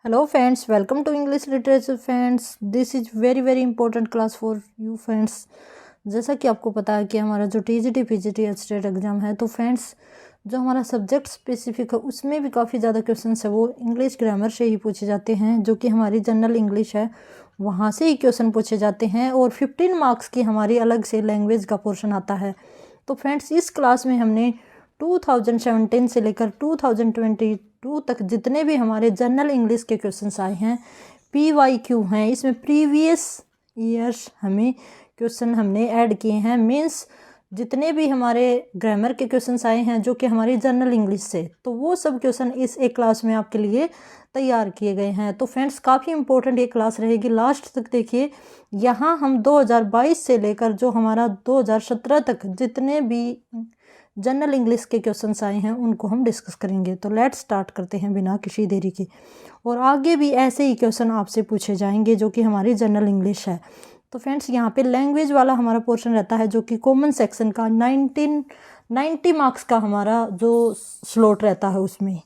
Hello friends, welcome to English Literature friends. This is very important class for you friends. जैसा कि आपको पता है कि हमारा जो TGT PGT स्टेट एग्ज़ाम है, तो फ्रेंड्स जो हमारा सब्जेक्ट स्पेसिफिक है उसमें भी काफ़ी ज़्यादा क्वेश्चंस है वो इंग्लिश ग्रामर से ही पूछे जाते हैं, जो कि हमारी जनरल इंग्लिश है वहाँ से ही क्वेश्चन पूछे जाते हैं। और 15 मार्क्स की हमारी अलग से लैंग्वेज का पोर्शन आता है। तो फ्रेंड्स इस क्लास में हमने 2017 से लेकर 2022 तक जितने भी हमारे जनरल इंग्लिश के क्वेश्चंस आए हैं, PYQ हैं, इसमें प्रीवियस ईयर्स हमें क्वेश्चन हमने ऐड किए हैं। मीन्स जितने भी हमारे ग्रामर के क्वेश्चंस आए हैं जो कि हमारी जनरल इंग्लिश से, तो वो सब क्वेश्चन इस एक क्लास में आपके लिए तैयार किए गए हैं। तो फ्रेंड्स काफ़ी इंपॉर्टेंट ये क्लास रहेगी, लास्ट तक देखिए। यहाँ हम 2022 से लेकर जो हमारा 2017 तक जितने भी जनरल इंग्लिश के क्वेश्चंस आए हैं उनको हम डिस्कस करेंगे। तो लेट्स स्टार्ट करते हैं बिना किसी देरी के। और आगे भी ऐसे ही क्वेश्चन आपसे पूछे जाएंगे जो कि हमारी जनरल इंग्लिश है। तो फ्रेंड्स यहाँ पे लैंग्वेज वाला हमारा पोर्शन रहता है जो कि कॉमन सेक्शन का 90 मार्क्स का हमारा जो स्लॉट रहता है उसमें।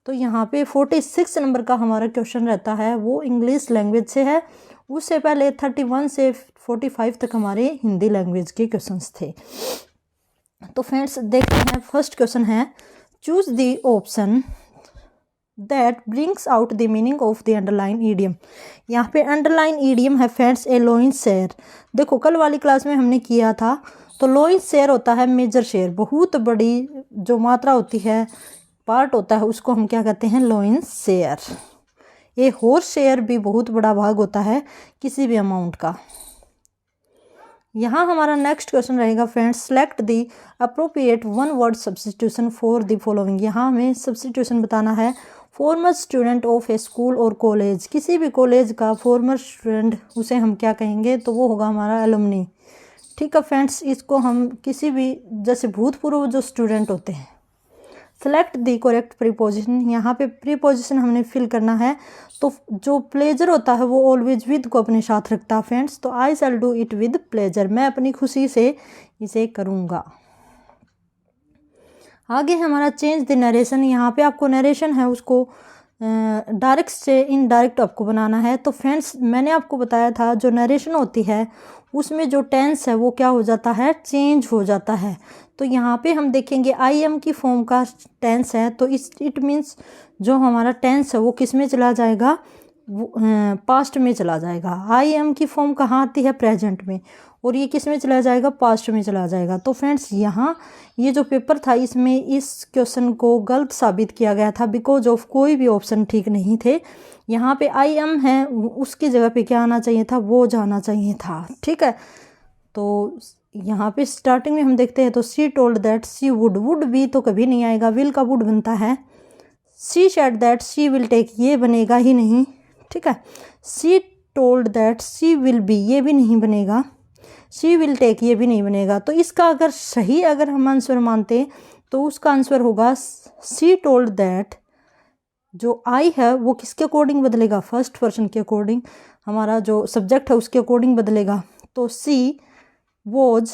तो यहाँ पे 46 नंबर का हमारा क्वेश्चन रहता है वो इंग्लिश लैंग्वेज से है। उससे पहले 31 से 45 तक हमारे हिंदी लैंग्वेज के क्वेश्चंस थे। तो फ्रेंड्स देखते हैं, फर्स्ट क्वेश्चन है choose the option that brings out the meaning of the underline idiom. यहाँ पे अंडरलाइन ईडियम है फ्रेंड्स ए लोइन शेयर। देखो कल वाली क्लास में हमने किया था, तो लोइन शेयर होता है मेजर शेयर, बहुत बड़ी जो मात्रा होती है, पार्ट होता है, उसको हम क्या कहते हैं, लोइन शेयर। ए होर्स शेयर भी बहुत बड़ा भाग होता है किसी भी अमाउंट का। यहाँ हमारा नेक्स्ट क्वेश्चन रहेगा friends, select the appropriate one word substitution for the following. यहाँ हमें सब्स्टिट्यूशन बताना है। Farmer student of A school और कॉलेज, किसी भी कॉलेज का फॉर्मर स्टूडेंट उसे हम क्या कहेंगे, तो वो होगा हमारा एलुमनी। ठीक है फ्रेंड्स, इसको हम किसी भी जैसे भूतपूर्व जो स्टूडेंट होते हैं। सेलेक्ट द करेक्ट प्रीपोजिशन, यहाँ पे प्रीपोजिशन हमने फिल करना है। तो जो प्लेजर होता है वो ऑलवेज विद को अपने साथ रखता है फ्रेंड्स। तो I shall do it with pleasure, मैं अपनी खुशी से इसे करूँगा। आगे हमारा चेंज द नरेशन, यहाँ पे आपको नरेशन है उसको डायरेक्ट से इनडायरेक्ट आपको बनाना है। तो फ्रेंड्स मैंने आपको बताया था जो नरेशन होती है उसमें जो टेंस है वो क्या हो जाता है, चेंज हो जाता है। तो यहाँ पे हम देखेंगे आई एम की फॉर्म का टेंस है, तो इट मीन्स जो हमारा टेंस है वो किस में चला जाएगा, पास्ट में चला जाएगा। आई एम की फॉर्म कहाँ आती है, प्रेजेंट में, और ये किस में चला जाएगा, पास्ट में चला जाएगा। तो फ्रेंड्स यहाँ ये जो पेपर था इसमें इस क्वेश्चन को गलत साबित किया गया था बिकॉज ऑफ कोई भी ऑप्शन ठीक नहीं थे। यहाँ पे आई एम है, उसकी जगह पे क्या आना चाहिए था, वो जाना चाहिए था। ठीक है, तो यहाँ पे स्टार्टिंग में हम देखते हैं, तो she told that she would भी तो कभी नहीं आएगा, विल का वुड बनता है। She said that she will take, ये बनेगा ही नहीं। ठीक है, she told that she will be, ये भी नहीं बनेगा। शी विल टेक, ये भी नहीं बनेगा। तो इसका अगर सही अगर हम आंसर मानते तो उसका आंसर होगा सी टोल्ड दैट। जो आई है वो किसके अकॉर्डिंग बदलेगा, फर्स्ट पर्सन के अकॉर्डिंग, हमारा जो सब्जेक्ट है उसके अकॉर्डिंग बदलेगा। तो सी वॉज,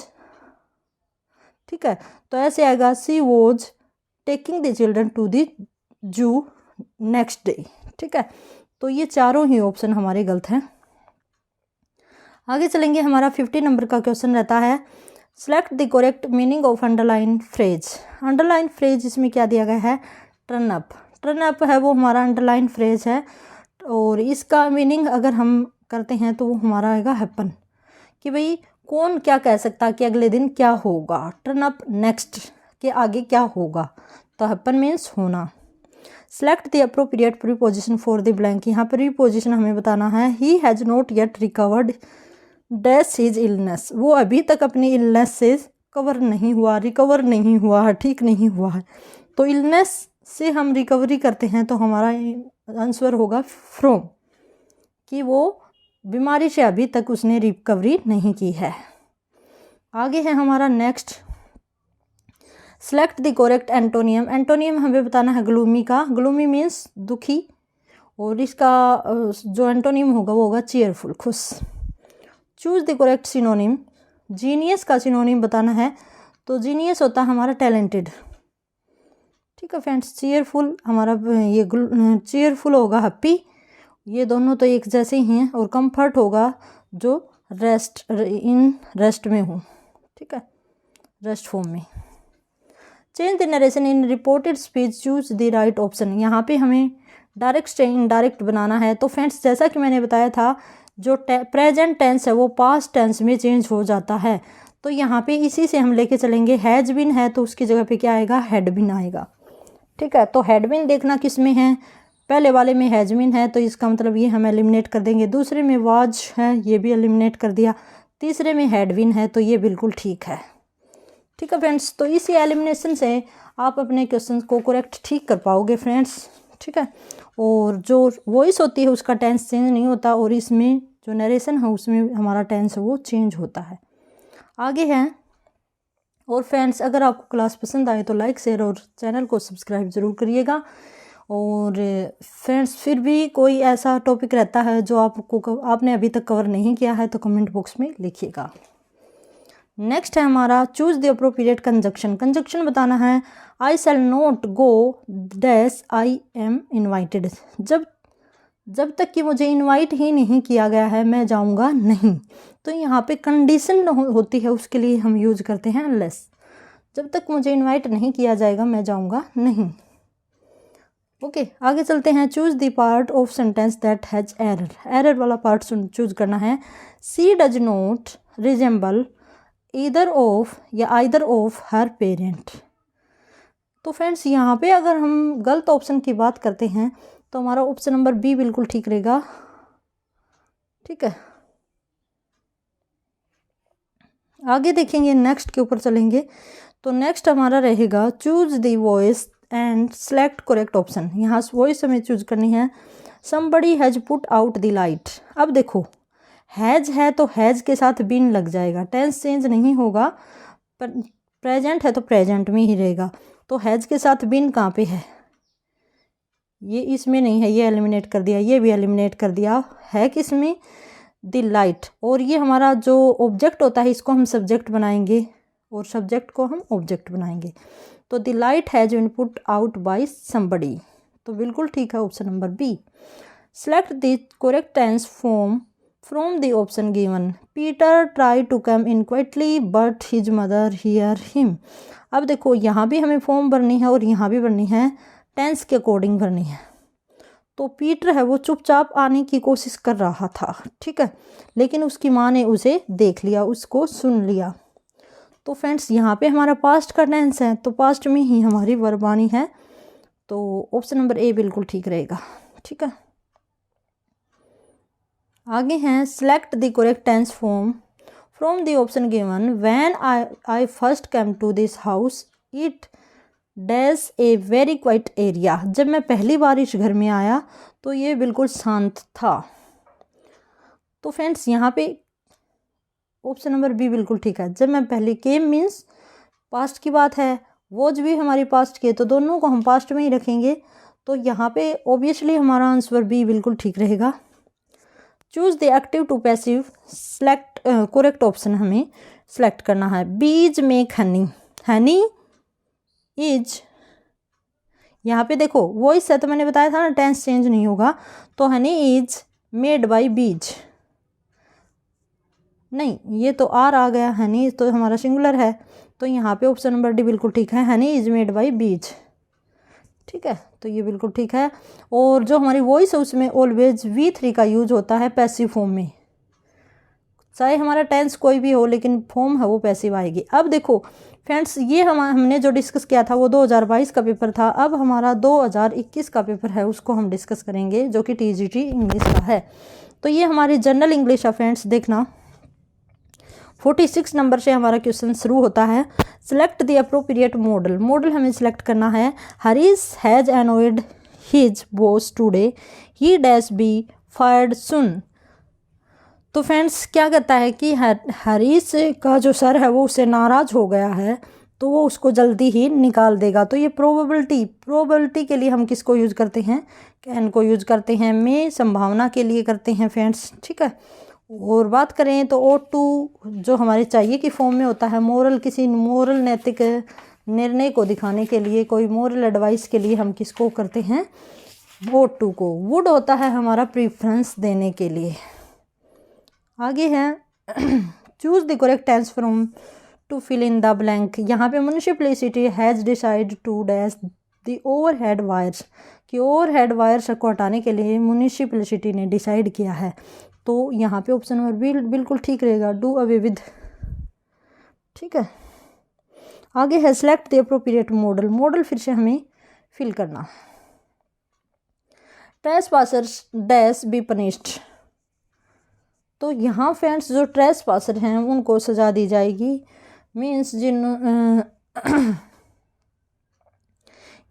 ठीक है, तो ऐसे आएगा she was taking the children to the zoo next day. ठीक है, तो ये चारों ही ऑप्शन हमारे गलत हैं। आगे चलेंगे, हमारा 50 नंबर का क्वेश्चन रहता है, select the correct meaning of underline phrase. Underline phrase इसमें क्या दिया गया है, टर्न अप। टर्न अप है वो हमारा अंडरलाइन फ्रेज है, और इसका मीनिंग अगर हम करते हैं तो वो हमारा आएगा हैपन, कि भाई कौन क्या कह सकता कि अगले दिन क्या होगा। टर्न अप नेक्स्ट के आगे क्या होगा, तो हैपन मीन्स होना। Select the appropriate preposition for the blank, यहाँ पर प्रीपोजिशन हमें बताना है। He has not yet recovered dash his illness, वो अभी तक अपनी इलनेस से कवर नहीं हुआ, रिकवर नहीं हुआ है, ठीक नहीं हुआ है। तो इलनेस से हम रिकवरी करते हैं, तो हमारा आंसर होगा फ्रॉम, कि वो बीमारी से अभी तक उसने रिकवरी नहीं की है। आगे है हमारा next, select the correct antonym. Antonym हमें बताना है ग्लूमी का। ग्लूमी मीन्स दुखी, और इसका जो एंटोनियम होगा वो होगा चीयरफुल, खुश। Choose the correct synonym. Genius का सिनोनिम बताना है, तो जीनियस होता है हमारा टैलेंटेड। ठीक है फ्रेंड्स, चीयरफुल हमारा ये चीयरफुल होगा हैप्पी, ये दोनों तो एक जैसे ही हैं। और कम्फर्ट होगा जो रेस्ट में हूँ, ठीक है, रेस्ट फॉर्म में। Change the narration in reported speech, choose the right option. यहाँ पे हमें डायरेक्ट से इनडायरेक्ट बनाना है। तो फ्रेंड्स जैसा कि मैंने बताया था, जो प्रेजेंट टेंस है वो पास्ट टेंस में चेंज हो जाता है। तो यहाँ पे इसी से हम लेके चलेंगे। हैज बीन है तो उसकी जगह पे क्या आएगा, हैड बीन आएगा, ठीक है। तो हैड बीन देखना किस में है, पहले वाले में हैज बीन है तो इसका मतलब ये हम एलिमिनेट कर देंगे। दूसरे में वाज है, ये भी एलिमिनेट कर दिया। तीसरे में हैड बीन है तो ये बिल्कुल ठीक है, ठीक है फ्रेंड्स। तो इसी एलिमिनेशन से आप अपने क्वेश्चन को करेक्ट ठीक कर पाओगे फ्रेंड्स, ठीक है। और जो वॉइस होती है उसका टेंस चेंज नहीं होता, और इसमें जो नरेशन है उसमें हमारा टेंस वो चेंज होता है। आगे है। और फ्रेंड्स अगर आपको क्लास पसंद आए तो लाइक शेयर और चैनल को सब्सक्राइब ज़रूर करिएगा। और फ्रेंड्स फिर भी कोई ऐसा टॉपिक रहता है जो आपने अभी तक कवर नहीं किया है तो कमेंट बॉक्स में लिखिएगा। नेक्स्ट है हमारा choose the appropriate conjunction. Conjunction बताना है। I shall not go dash I am invited. जब तक कि मुझे इनवाइट ही नहीं किया गया है मैं जाऊंगा नहीं। तो यहाँ पे कंडीशन होती है, उसके लिए हम यूज करते हैं अनलेस। जब तक मुझे इनवाइट नहीं किया जाएगा मैं जाऊंगा नहीं। ओके आगे चलते हैं। Choose the part of sentence that has error. Error वाला पार्ट चूज करना है। She does not resemble either of या आइदर ऑफ हर पेरेंट। तो फ्रेंड्स यहाँ पे अगर हम गलत ऑप्शन की बात करते हैं तो हमारा ऑप्शन नंबर बी बिल्कुल ठीक रहेगा, ठीक है। आगे देखेंगे, नेक्स्ट के ऊपर चलेंगे। तो नेक्स्ट हमारा रहेगा choose the voice and select correct option. यहाँ वॉइस हमें चूज करनी है। Somebody has put out the light. अब देखो हैज है तो हैज के साथ बीन लग जाएगा, टेंस चेंज नहीं होगा। पर प्रेजेंट है तो प्रेजेंट में ही रहेगा। तो हैज के साथ बीन कहाँ पे है, ये इसमें नहीं है, ये एलिमिनेट कर दिया, ये भी एलिमिनेट कर दिया। है किस में, द लाइट। और ये हमारा जो ऑब्जेक्ट होता है इसको हम सब्जेक्ट बनाएंगे और सब्जेक्ट को हम ऑब्जेक्ट बनाएंगे। तो the light has been put out by somebody. तो बिल्कुल ठीक है option number B. Select the correct tense form from the option given. Peter try to come in quietly but his mother hear him. अब देखो यहाँ भी हमें form भरनी है और यहाँ भी भरनी है, टेंस के अकॉर्डिंग भरनी है। तो पीटर है वो चुपचाप आने की कोशिश कर रहा था, ठीक है, लेकिन उसकी माँ ने उसे देख लिया, उसको सुन लिया। तो फ्रेंड्स यहाँ पे हमारा पास्ट का टेंस है तो पास्ट में ही हमारी वर्ब आनी है। तो ऑप्शन नंबर ए बिल्कुल ठीक रहेगा, ठीक है। आगे हैं select the correct tense form from the option given. When I first came to this house it dash a very quiet area. जब मैं पहली बार इस घर में आया तो ये बिल्कुल शांत था। तो फ्रेंड्स यहाँ पे ऑप्शन नंबर बी बिल्कुल ठीक है। जब मैं पहले केम मीन्स पास्ट की बात है, वॉज भी हमारी पास्ट की है, तो दोनों को हम पास्ट में ही रखेंगे। तो यहाँ पे ऑब्वियसली हमारा आंसर बी बिल्कुल ठीक रहेगा। Choose the active to passive. Select correct option हमें सेलेक्ट करना है। बीज मेक हनी। हनी इज, यहाँ पे देखो वॉइस है तो मैंने बताया था ना टेंस चेंज नहीं होगा। तो हनी इज मेड बाय बीज, नहीं ये तो आर आ गया, हनी तो हमारा सिंगुलर है। तो यहाँ पे ऑप्शन नंबर डी बिल्कुल ठीक है, हनी इज मेड बाय बीज, ठीक है। तो ये बिल्कुल ठीक है। और जो हमारी वॉइस है उसमें ऑलवेज V3 का यूज होता है पैसिव फॉर्म में, चाहे हमारा टेंस कोई भी हो लेकिन फॉर्म है वो पैसिव आएगी। अब देखो फ्रेंड्स ये हमने जो डिस्कस किया था वो 2022 का पेपर था। अब हमारा 2021 का पेपर है, उसको हम डिस्कस करेंगे जो कि TGT इंग्लिश का है। तो ये हमारी जनरल इंग्लिश है फ्रेंड्स। देखना 46 नंबर से हमारा क्वेश्चन शुरू होता है। Select the appropriate model. Model हमें सिलेक्ट करना है। Harish has annoyed his boss today, he dash be fired soon. तो फ्रेंड्स क्या कहता है कि हरीश का जो सर है वो उससे नाराज़ हो गया है तो वो उसको जल्दी ही निकाल देगा। तो ये प्रोबेबिलिटी के लिए हम किसको यूज़ करते हैं, कैन को यूज़ करते हैं। में संभावना के लिए करते हैं फ्रेंड्स, ठीक है। और बात करें तो ought to जो हमारे चाहिए की फॉर्म में होता है। मोरल, किसी मोरल नैतिक निर्णय को दिखाने के लिए, कोई मोरल एडवाइस के लिए हम किसको करते हैं, O2 को। वुड होता है हमारा प्रीफरेंस देने के लिए। आगे है choose the correct tense from to fill in the blank. यहाँ पे municipality has decide to dash the overhead wires, कि ओवरहेड वायर्स को हटाने के लिए म्यूनिसिपैलिटी ने डिसाइड किया है। तो यहाँ पे ऑप्शन नंबर बिल्कुल ठीक रहेगा, डू अवे विद। ठीक है, आगे है select the appropriate model. Model फिर से हमें फिल करना। ट्रेसपासर्स डैश बी पनिश्ड। तो यहाँ फ्रेंड्स जो ट्रेसपासर हैं उनको सजा दी जाएगी, मीन्स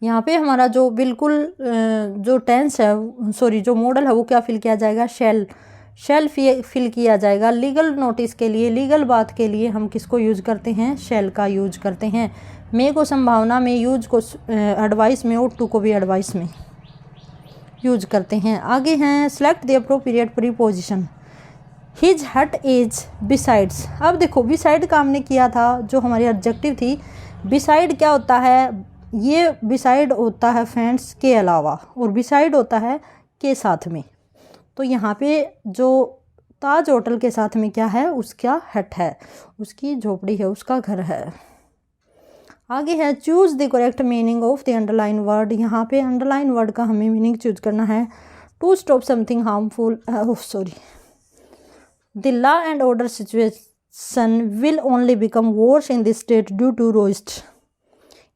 यहाँ पे हमारा जो बिल्कुल जो टेंस है, सॉरी जो मॉडल है वो क्या फिल किया जाएगा, शेल फिल किया जाएगा। लीगल नोटिस के लिए, लीगल बात के लिए हम किसको यूज करते हैं, शेल का यूज करते हैं। मे को संभावना में, यूज को एडवाइस में, और टू को भी एडवाइस में यूज करते हैं। आगे हैं select the appropriate preposition. His हट इज बिसाइड्स। अब देखो बिसाइड का हमने किया था, जो हमारी एडजेक्टिव थी। बिसाइड क्या होता है, ये बिसाइड होता है फ्रेंड्स के अलावा, और बिसाइड होता है के साथ में। तो यहाँ पे जो ताज होटल के साथ में क्या है, उसका हट है, उसकी झोपड़ी है, उसका घर है। आगे है choose the correct meaning of the underline word. यहाँ पे अंडरलाइन वर्ड का हमें मीनिंग चूज करना है। To stop something harmful, the law and order situation will only become worse in this state due to roast.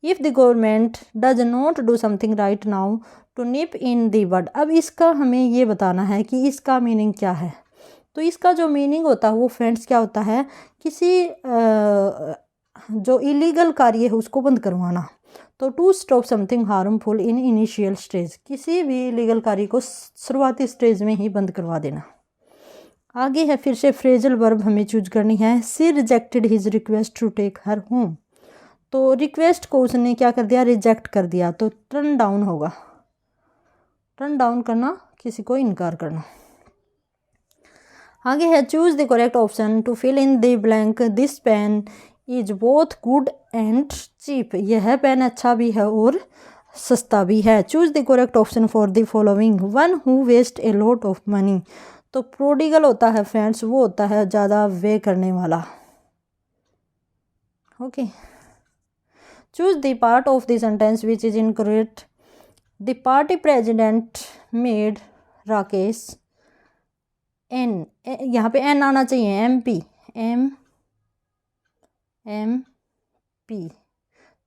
If the government does not do something right now to nip in the bud. अब इसका हमें ये बताना है कि इसका meaning क्या है। तो इसका जो मीनिंग होता है वो फ्रेंड्स क्या होता है, किसी जो इलीगल कार्य है उसको बंद करवाना। तो to stop something harmful in initial stage, किसी भी इलीगल कार्य को शुरुआती स्टेज में ही बंद करवा देना। आगे है फिर से फ्रेजल वर्ब हमें चूज करनी है। She rejected his request to take her home. तो रिक्वेस्ट को उसने क्या कर दिया, रिजेक्ट कर दिया। तो टर्न डाउन होगा, टर्न डाउन करना, किसी को इनकार करना। आगे है choose the correct option to fill in the blank. This pen is both good and cheap. यह पेन अच्छा भी है और सस्ता भी है। Choose the correct option for the following. One who waste a lot of money. तो prodigal होता है फ्रेंड्स, वो होता है ज़्यादा वे करने वाला। Okay, choose the part of the sentence which is incorrect. The party president made Rakesh N, यहाँ पे एन आना चाहिए, एम पी।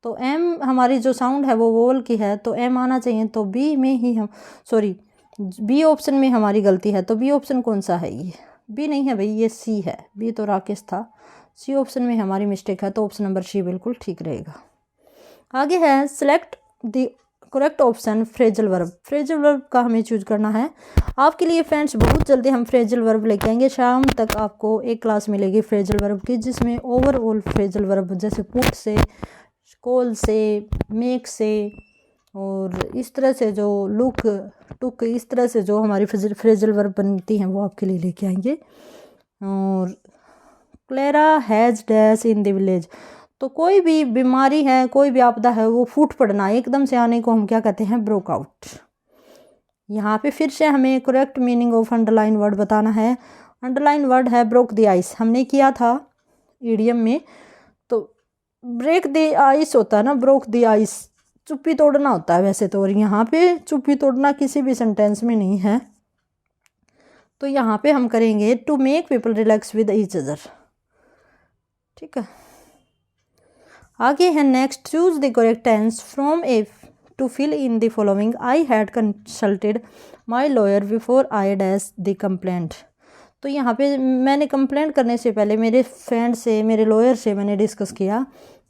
तो एम हमारी जो साउंड है वो वोवल की है, तो एम आना चाहिए। तो बी में ही हम, सॉरी बी ऑप्शन में हमारी गलती है। तो बी ऑप्शन कौन सा है, ये बी नहीं है भाई, ये सी है। बी तो राकेश था, सी ऑप्शन में हमारी मिस्टेक है। तो ऑप्शन नंबर सी बिल्कुल ठीक रहेगा। आगे है select the correct option phrasal verb. Phrasal verb का हमें चूज करना है। आपके लिए फ्रेंड्स बहुत जल्दी हम फ्रेजल वर्ब लेके आएंगे। शाम तक आपको एक क्लास मिलेगी फ्रेजल वर्ब की, जिसमें ओवरऑल फ्रेजल वर्ब जैसे पुट से, कॉल से, मेक से, और इस तरह से जो लुक, टुक, इस तरह से जो हमारी फ्रेजल वर्ब बनती हैं वो आपके लिए लेके आएंगे। और Clara has dash in the village. तो कोई भी बीमारी है, कोई भी आपदा है, वो फूट पड़ना, एकदम से आने को हम क्या कहते हैं, ब्रोक आउट। यहाँ पे फिर से हमें correct meaning of underline word बताना है। अंडरलाइन वर्ड है ब्रोक द आइस, हमने किया था ईडियम में। तो ब्रेक द आइस होता है ना, ब्रोक द आइस चुप्पी तोड़ना होता है वैसे तो, और यहाँ पे चुप्पी तोड़ना किसी भी सेंटेंस में नहीं है। तो यहाँ पे हम करेंगे to make people relax with each other. ठीक है, आगे है next choose the correct tense from A to fill in the following. I had consulted my lawyer before I dash the complaint. तो यहाँ पे मैंने कंप्लेंट करने से पहले मेरे फ्रेंड से, मेरे लॉयर से मैंने डिस्कस किया।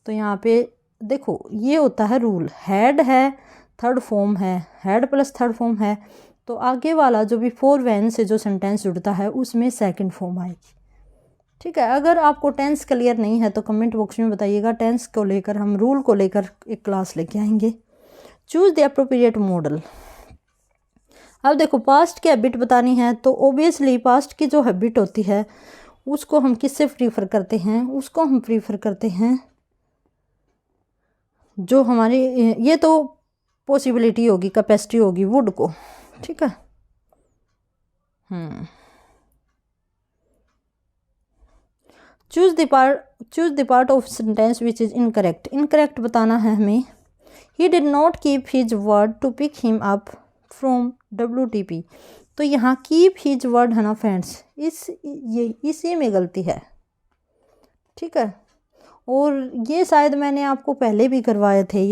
तो यहाँ पे देखो ये होता है रूल, हैड है, थर्ड फॉर्म है, हैड प्लस थर्ड फॉर्म है। तो आगे वाला जो बिफोर व्हेन से जो सेंटेंस जुड़ता है उसमें सेकंड फॉर्म आएगी। ठीक है, अगर आपको टेंस क्लियर नहीं है तो कमेंट बॉक्स में बताइएगा। टेंस को लेकर हम रूल को लेकर एक क्लास लेके आएंगे। Choose the appropriate model. अब देखो पास्ट की हैबिट बतानी है, तो ओबियसली पास्ट की जो हैबिट होती है उसको हम किससे प्रीफर करते हैं, उसको हम प्रीफर करते हैं जो हमारे, ये तो पॉसिबिलिटी होगी, कैपेसिटी होगी वुड को, ठीक है। Choose the part of sentence which is incorrect. Incorrect बताना है हमें। He did not keep his word to pick him up from WTP। तो यहाँ कीप हिज वर्ड है ना फ्रेंड्स, इसी में गलती है, ठीक है। और ये शायद मैंने आपको पहले भी करवाए थे,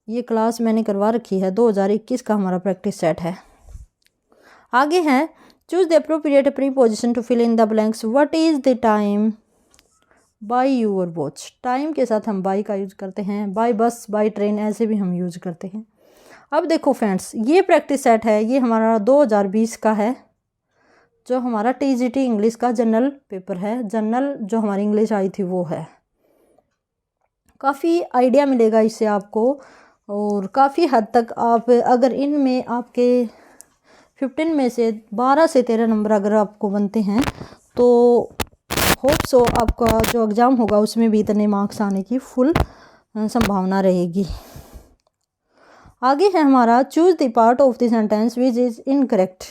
ये क्लास मैंने करवा रखी है, 2021 का हमारा प्रैक्टिस सेट है। आगे है choose the appropriate preposition to fill in the blanks. What is the time by your watch. Time के साथ हम बाय का यूज करते हैं, बाय बस, बाय ट्रेन, ऐसे भी हम यूज करते हैं। अब देखो फ्रेंड्स, ये प्रैक्टिस सेट है, ये हमारा 2020 का है, जो हमारा TGT इंग्लिश का जनरल पेपर है। जनरल जो हमारी इंग्लिश आई थी वो है। काफ़ी आइडिया मिलेगा इससे आपको, और काफ़ी हद तक आप अगर इनमें आपके 15 में से 12 से 13 नंबर अगर आपको बनते हैं तो होप सो आपका जो एग्ज़ाम होगा उसमें भी इतने मार्क्स आने की फुल संभावना रहेगी। आगे है हमारा choose the part of the sentence which is incorrect.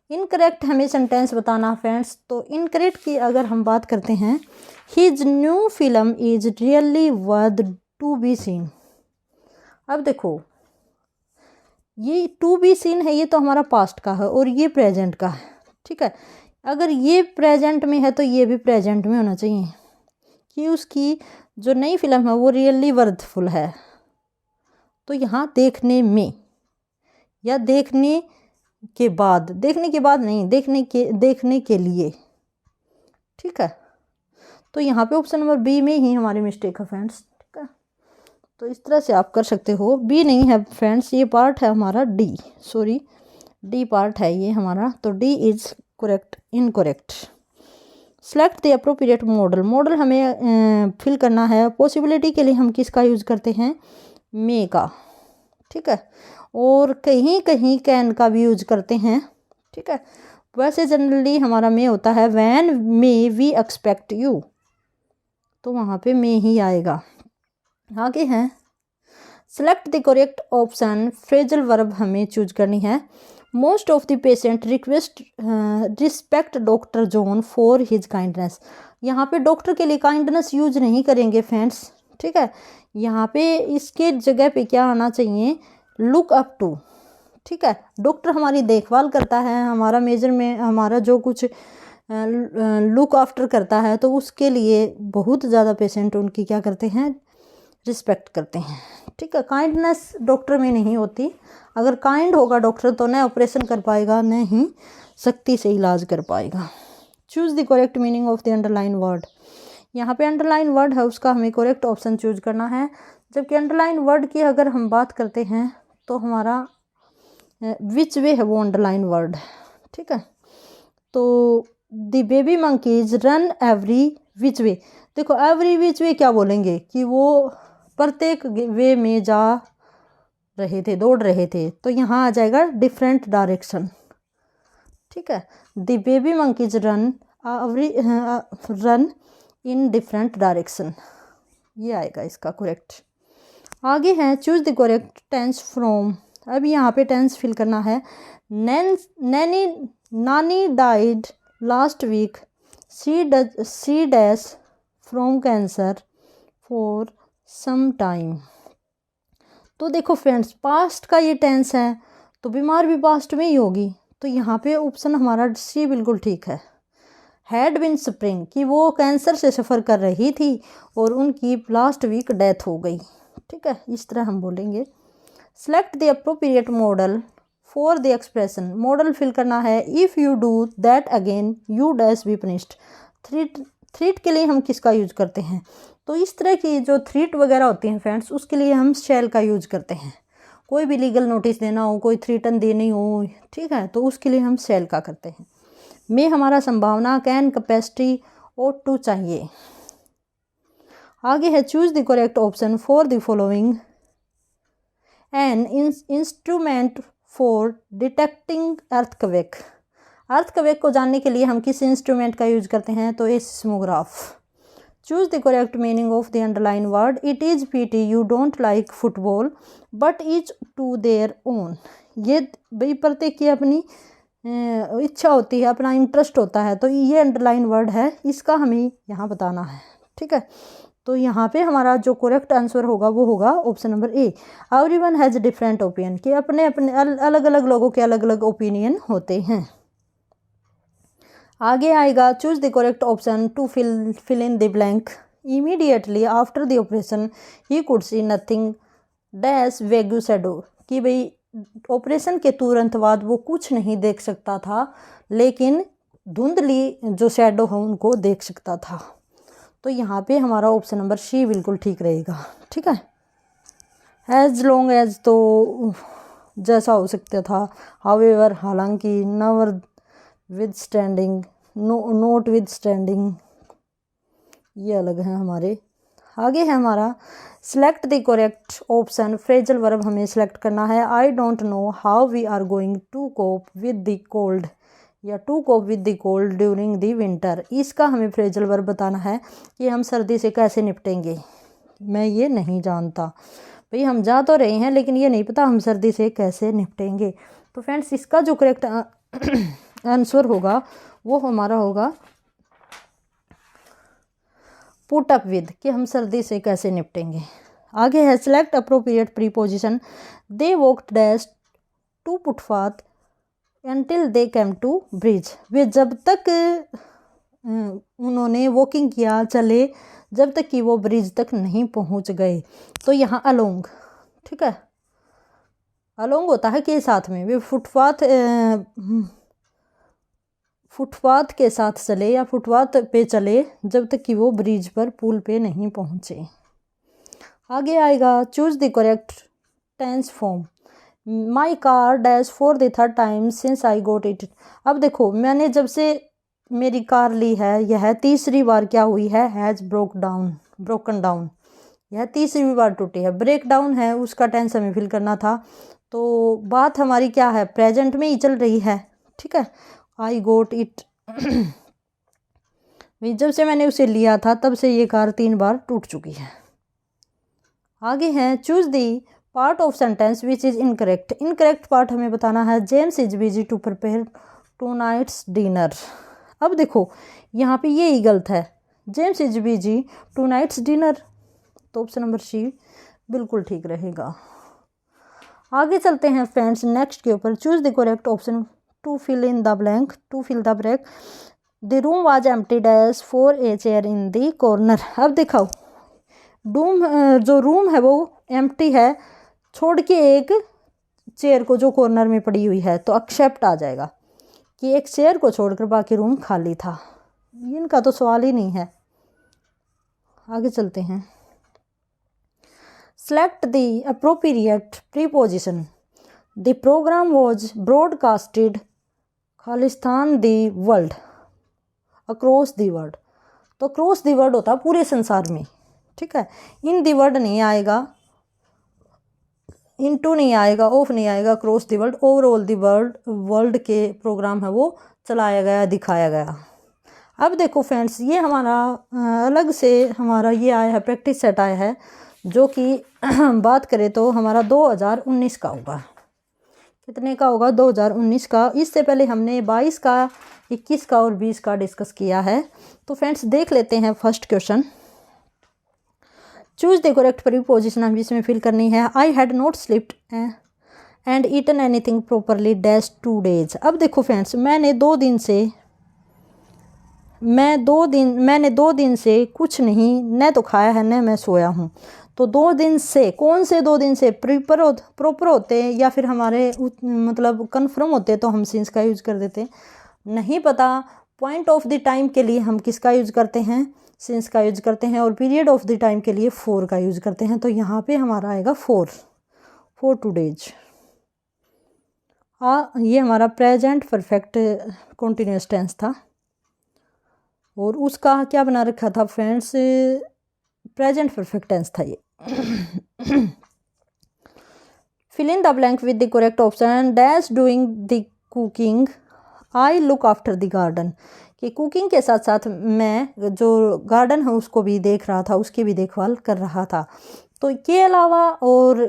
Incorrect हमें सेंटेंस बताना फ्रेंड्स। तो इनकरेक्ट की अगर हम बात करते हैं, his new film is really worth to be seen. अब देखो ये टू बी सीन है, ये तो हमारा पास्ट का है और ये प्रेजेंट का है, ठीक है। अगर ये प्रेजेंट में है तो ये भी प्रेजेंट में होना चाहिए कि उसकी जो नई फिल्म है वो रियली वर्थफुल है। तो यहाँ देखने में या देखने के बाद नहीं, देखने के लिए, ठीक है। तो यहाँ पे ऑप्शन नंबर बी में ही हमारी मिस्टेक है फ्रेंड्स, ठीक है। तो इस तरह से आप कर सकते हो। बी नहीं है फ्रेंड्स, ये पार्ट है हमारा डी, सॉरी डी पार्ट है ये हमारा। तो D is correct, incorrect. Select the appropriate model. Model हमें फिल करना है। पॉसिबिलिटी के लिए हम किसका यूज़ करते हैं, मे का, ठीक है। और कहीं कहीं कैन का भी यूज करते हैं, ठीक है। वैसे जनरली हमारा मे होता है when may we expect you, तो वहाँ पे मे ही आएगा। आगे है select the correct option. Phrasal verb हमें चूज करनी है। Most of the patient respect doctor John for his kindness. यहाँ पे डॉक्टर के लिए काइंडनेस यूज नहीं करेंगे फ्रेंड्स, ठीक है। यहाँ पे इसके जगह पे क्या आना चाहिए, लुक अप टू, ठीक है। डॉक्टर हमारी देखभाल करता है, हमारा मेजर में हमारा जो कुछ लुक आफ्टर करता है, तो उसके लिए बहुत ज़्यादा पेशेंट उनकी क्या करते हैं, रिस्पेक्ट करते हैं, ठीक है। काइंडनेस डॉक्टर में नहीं होती। अगर काइंड होगा डॉक्टर तो न ऑपरेशन कर पाएगा, न ही सख्ती से इलाज कर पाएगा। Choose the correct meaning of the underline word. यहाँ पे अंडरलाइन वर्ड है, उसका हमें करेक्ट ऑप्शन चूज करना है। जबकि अंडरलाइन वर्ड की अगर हम बात करते हैं तो हमारा विच वे है वो अंडरलाइन वर्ड, ठीक है। तो the baby monkeys run every which way. देखो एवरी विच वे क्या बोलेंगे कि वो प्रत्येक वे में जा रहे थे, दौड़ रहे थे। तो यहाँ आ जाएगा डिफरेंट डायरेक्शन, ठीक है। The baby monkeys run in different direction, ये आएगा इसका करेक्ट। आगे है choose the correct tense from. अब यहाँ पे टेंस फिल करना है। Nani died last week, she dash from cancer for some time. तो देखो फ्रेंड्स, पास्ट का ये टेंस है तो बीमार भी पास्ट में ही होगी। तो यहाँ पे ऑप्शन हमारा सी बिल्कुल ठीक है। हैड बिन स्प्रिंग, कि वो कैंसर से सफ़र कर रही थी और उनकी लास्ट वीक डेथ हो गई, ठीक है। इस तरह हम बोलेंगे। Select the appropriate model for the expression. Model fill करना है। If you do that again you dash be punished. Threat के लिए हम किसका यूज करते हैं, तो इस तरह की जो थ्रीट वगैरह होती हैं फ्रेंड्स, उसके लिए हम शैल का यूज करते हैं। कोई भी लीगल नोटिस देना हो, कोई थ्रीटन देनी हो, ठीक है, तो उसके लिए हम शैल का करते हैं। में हमारा संभावना, कैन, कैपेसिटी, ought to चाहिए। आगे है choose the correct option for the following. An instrument for detecting earthquake. Earthquake को जानने के लिए हम किस इंस्ट्रूमेंट का यूज करते हैं, तो ये seismograph, choose the correct meaning of the underline word. It is pity you don't like football but is to their own. ये भाई प्रत्येक की अपनी इच्छा होती है, अपना इंटरेस्ट होता है, तो ये अंडरलाइन वर्ड है, इसका हमें यहाँ बताना है। ठीक है, तो यहाँ पे हमारा जो करेक्ट आंसर होगा वो होगा option number A, everyone has different opinion, कि अपने अपने अलग अलग लोगों के अलग अलग ओपिनियन होते हैं। आगे आएगा choose the correct option to fill in the blank. Immediately after the operation he could see nothing dash vague shadow, कि भाई ऑपरेशन के तुरंत बाद वो कुछ नहीं देख सकता था, लेकिन धुंधली जो शैडो है उनको देख सकता था। तो यहाँ पे हमारा ऑप्शन नंबर सी बिल्कुल ठीक रहेगा। ठीक है, एज लॉन्ग एज तो जैसा हो सकता था, हाउएवर हालांकि, notwithstanding, notwithstanding, ये अलग है हमारे। आगे है हमारा select the correct option. Phrasal verb हमें सेलेक्ट करना है। I don't know how we are going to cope with the cold, या to cope with the cold during the winter. इसका हमें फ्रेजल वर्ब बताना है कि हम सर्दी से कैसे निपटेंगे। मैं ये नहीं जानता, भाई हम जा तो रहे हैं लेकिन ये नहीं पता हम सर्दी से कैसे निपटेंगे। तो फ्रेंड्स इसका जो करेक्ट आंसर होगा वो हमारा होगा पुट अप विद, कि हम सर्दी से कैसे निपटेंगे। आगे है select appropriate preposition. They walked dash to footpath until they came to bridge. वे जब तक उन्होंने वॉकिंग किया, चले, जब तक कि वो ब्रिज तक नहीं पहुंच गए। तो यहाँ अलोंग, ठीक है, अलोंग होता है के साथ में। वे फुटपाथ के साथ चले या फुटपाथ पे चले जब तक कि वो ब्रिज पर, पुल पे नहीं पहुंचे। आगे आएगा choose the correct tense form. My car dash for the third time since I got it. अब देखो, मैंने जब से मेरी कार ली है, यह तीसरी बार क्या हुई है, हैज़ ब्रोकन डाउन, यह तीसरी बार टूटी है। ब्रेक डाउन है, उसका टेंस हमें फिल करना था। तो बात हमारी क्या है, प्रेजेंट में ही चल रही है। ठीक है, आई गोट इट, जब से मैंने उसे लिया था तब से ये कार 3 बार टूट चुकी है। आगे है choose the part of sentence which is incorrect. Incorrect part हमें बताना है। James is busy to prepare tonight's dinner. अब देखो यहाँ पे ये ही गलत है, James is busy tonight's dinner, तो ऑप्शन नंबर सी बिल्कुल ठीक रहेगा। आगे चलते हैं फ्रेंड्स नेक्स्ट के ऊपर। Choose the correct option to fill in the blank. To fill the blank, the room was empty dash for a chair in the corner. अब दिखाओ, जो रूम है वो एम्प्टी है, छोड़ के एक चेयर को जो कॉर्नर में पड़ी हुई है, तो एक्सेप्ट आ जाएगा कि एक चेयर को छोड़कर बाकी रूम खाली था। इनका तो सवाल ही नहीं है। आगे चलते हैं। Select the appropriate preposition. The program was broadcasted Khalistan the world, across the world. तो अक्रॉस द वर्ल्ड होता पूरे संसार में। ठीक है, इन द वर्ल्ड नहीं आएगा, इनटू नहीं आएगा, ऑफ नहीं आएगा, cross the world, overall the world के प्रोग्राम है वो चलाया गया, दिखाया गया। अब देखो फ्रेंड्स, ये हमारा अलग से हमारा ये आया है, प्रैक्टिस सेट आया है, जो कि बात करें तो हमारा 2019 का होगा। कितने का होगा, 2019 का। इससे पहले हमने 22 का, 21 का और 20 का डिस्कस किया है। तो फ्रेंड्स देख लेते हैं first question. Choose the correct preposition हमें इसमें फिल करनी है। I had not slipped and eaten anything properly dash 2 days। अब देखो फ्रेंड्स, मैंने 2 दिन से कुछ नहीं, न तो खाया है न मैं सोया हूँ। तो 2 दिन से, कौन से 2 दिन से, प्रॉपर होते हैं या फिर हमारे मतलब कन्फर्म होते तो हम सिंस का यूज़ कर देते, नहीं पता। पॉइंट ऑफ द टाइम के लिए हम किसका यूज़ करते हैं, सिंस का यूज़ करते हैं, और पीरियड ऑफ द टाइम के लिए फॉर का यूज़ करते हैं। तो यहाँ पे हमारा आएगा फॉर 2 days। ये हमारा प्रेजेंट परफेक्ट कॉन्टिन्यूस टेंस था, और उसका क्या बना रखा था फ्रेंड्स, प्रेजेंट परफेक्ट टेंस था ये। Fill in the blank with the correct option. Dash doing the cooking, I look after the garden. कि कुकिंग के साथ साथ मैं जो गार्डन है उसको भी देख रहा था, उसकी भी देखभाल कर रहा था। तो के अलावा और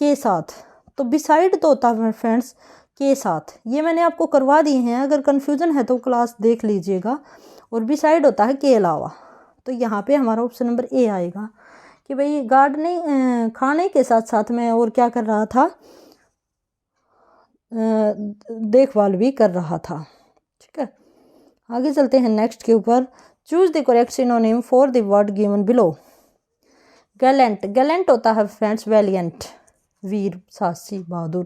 के साथ, तो बिसाइड तो होता है फ्रेंड्स के साथ, ये मैंने आपको करवा दिए हैं, अगर कन्फ्यूज़न है तो क्लास देख लीजिएगा। और बिसाइड होता है के अलावा। तो यहाँ पे हमारा ऑप्शन नंबर ए आएगा कि भाई गार्डनिंग खाने के साथ साथ मैं और क्या कर रहा था, देखभाल भी कर रहा था। ठीक है, आगे चलते हैं नेक्स्ट के ऊपर। Choose the correct synonym for the word given below. Gallant, gallant होता है फ्रेंड्स वैलियंट, वीर, साहसी, बहादुर।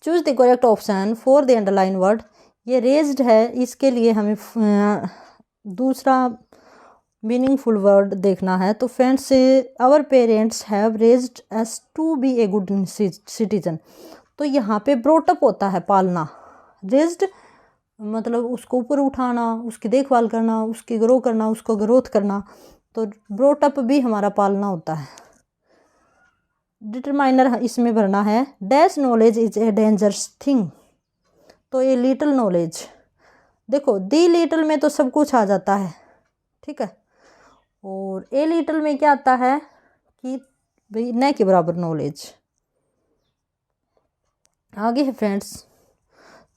Choose the correct option for the underline word. ये रेज्ड है, इसके लिए हमें दूसरा मीनिंगफुल वर्ड देखना है। तो friends our parents have raised us to be a good citizen. तो यहाँ पे ब्रोटअप होता है पालना, रेज्ड मतलब उसको ऊपर उठाना, उसकी देखभाल करना, उसकी ग्रो करना, उसको ग्रोथ करना। तो ब्रोटअप भी हमारा पालना होता है। डिटरमाइनर इसमें भरना है। Dash knowledge is a dangerous thing. तो ये लिटिल नॉलेज, देखो दी लिटिल में तो सब कुछ आ जाता है, ठीक है। और ए लिटिल में क्या आता है कि भाई न के बराबर नॉलेज। आगे है friends,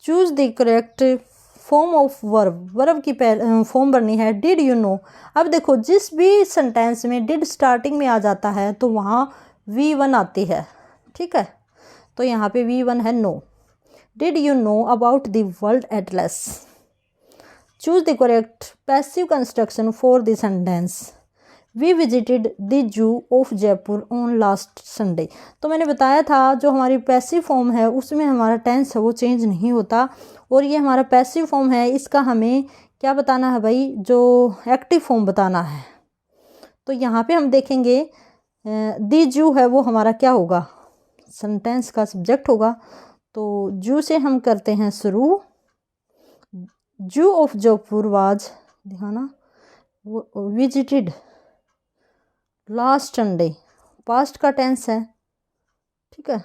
choose the correct form of verb. Verb की फॉर्म बननी है डिड यू नो। अब देखो जिस भी सेंटेंस में डिड स्टार्टिंग में आ जाता है तो वहाँ V1 आती है, ठीक है। तो यहाँ पे V1 है no. Did you know about the world atlas. Choose the correct passive construction for the sentence. We visited the zoo of Jaipur on last Sunday. तो मैंने बताया था जो हमारी पैसिव फॉर्म है उसमें हमारा टेंस है वो चेंज नहीं होता। और ये हमारा पैसिव फॉर्म है, इसका हमें क्या बताना है भाई, जो एक्टिव फॉर्म बताना है। तो यहाँ पे हम देखेंगे दी जू है वो हमारा क्या होगा, सेंटेंस का सब्जेक्ट होगा। तो जू से हम करते हैं शुरू। जू ऑफ जयपुर वाज, दिखाना, विजिटेड लास्ट संडे, पास्ट का टेंस है, ठीक है।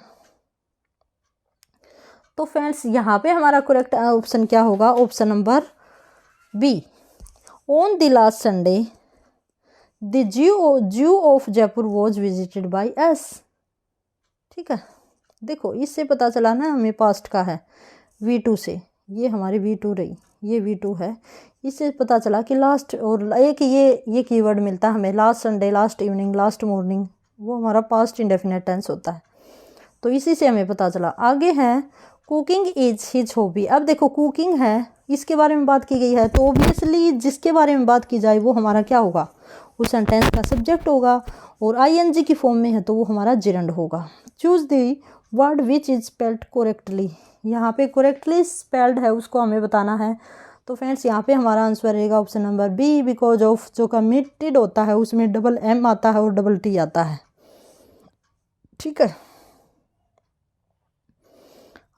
तो फ्रेंड्स यहाँ पे हमारा करेक्ट ऑप्शन क्या होगा, option number B. On the last Sunday the zoo of Jaipur was visited by us, ठीक है। देखो इससे पता चला ना हमें पास्ट का है V2 से, ये हमारी V2 रही, ये V2 है। इससे पता चला कि लास्ट, और एक ये कीवर्ड मिलता है हमें, last Sunday, last evening, last morning, वो हमारा पास्ट इंडेफिनेट टेंस होता है। तो इसी से हमें पता चला। आगे है कुकिंग इज हिज हॉबी। अब देखो कुकिंग है, इसके बारे में बात की गई है, तो ऑब्वियसली जिसके बारे में बात की जाए वो हमारा क्या होगा, उस सेंटेंस का सब्जेक्ट होगा। और ING की फॉर्म में है तो वो हमारा जिरंड होगा। Choose the word which is spelled correctly. यहाँ पे करेक्टली स्पेल्ड है उसको हमें बताना है। तो फ्रेंड्स यहाँ पे हमारा आंसर रहेगा option number B, because of जो कमिटेड होता है उसमें डबल M आता है और डबल T आता है, ठीक है।